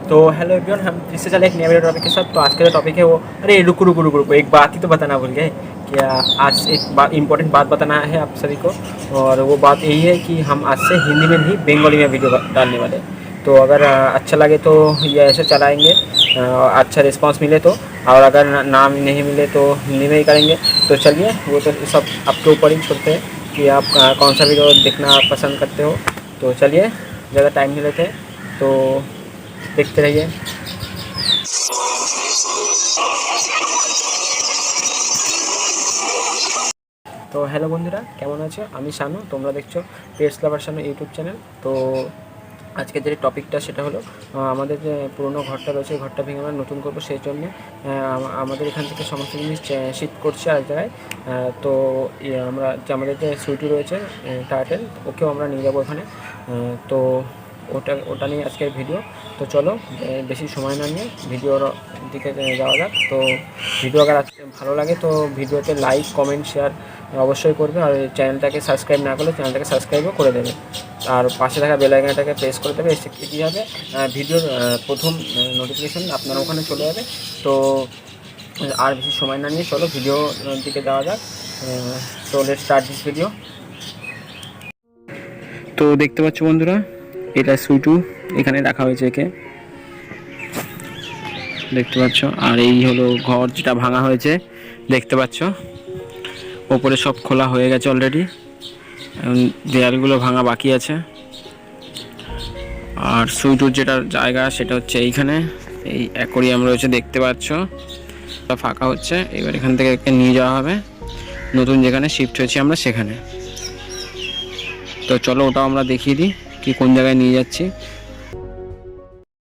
तो hello everyone, हम फिर से चले एक नए वीडियो टॉपिक के साथ। तो आज का जो टॉपिक है वो, अरे रुको रुको रुको रुको, एक बात ही तो बताना भूल गए। क्या आज एक बात इम्पोर्टेंट बात बताना है आप सभी को, और वो बात यही है कि हम आज से हिंदी में नहीं बंगाली में वीडियो डालने वाले हैं। तो अगर अच्छा लगे तो ये ऐसे चलाएँगे, अच्छा रिस्पांस मिले तो, और अगर नाम नहीं मिले तो हिंदी में ही करेंगे। तो चलिए, वो तो सब आपके ऊपर ही छोड़ते हैं कि आप कौन सा वीडियो देखना पसंद करते हो। तो चलिए, ज़्यादा टाइम नहीं लेते, तो देखते रहिए। তো হ্যালো বন্ধুরা, কেমন আছো? আমি শানু, তোমরা দেখছো পেটস লাভার শানু ইউটিউব চ্যানেল। তো আজকে যে টপিকটা সেটা হলো, আমাদের যে পুরনো ঘরটা রয়েছে এই ঘরটা ভেঙে আমরা নতুন করবো, সেই জন্যে আমাদের এখান থেকে সমস্ত জিনিস শিফট করছে আরেক জায়গায়। তো আমরা যে আমাদের যে সুইটি রয়েছে টার্টেল, ওকেও আমরা নিয়ে যাবো ওখানে। তো ওটা নিয়ে আজকের ভিডিও। তো চলো, বেশি সময় না নিয়ে ভিডিওর দিকে যাওয়া যাক। তো ভিডিও আবার ভালো লাগে তো ভিডিওতে লাইক কমেন্ট শেয়ার অবশ্যই করবে, আর চ্যানেলটাকে সাবস্ক্রাইব না করলে চ্যানেলটাকে সাবস্ক্রাইবও করে দেবে, আর পাশে থাকা বেল আইকনটাকে প্রেস করে দেবে। এসে কী হবে, ভিডিওর প্রথম নোটিফিকেশন আপনার ওখানে চলে যাবে। তো আর বেশি সময় না নিয়ে চলো ভিডিও দিকে যাওয়া যাক। তো লেটস স্টার্ট দিস ভিডিও। তো দেখতে পাচ্ছ বন্ধুরা, এটা সুইটু, এখানে রাখা হয়েছে একে, দেখতে পাচ্ছ। আর এই হলো ঘর যেটা ভাঙা হয়েছে, দেখতে পাচ্ছ ওপরে সব খোলা হয়ে গেছে অলরেডি, দেয়ালগুলো ভাঙা বাকি আছে। আর সুইটুর যেটা জায়গা সেটা হচ্ছে এইখানে, এই অ্যাকোরিয়াম রয়েছে দেখতে পাচ্ছ, ফাঁকা হচ্ছে। এবার এখান থেকে একে নিয়ে যাওয়া হবে নতুন যেখানে শিফট হয়েছি আমরা সেখানে। তো চলো ওটাও আমরা দেখিয়ে দিই কি কোন জায়গায় নিয়ে যাচ্ছি।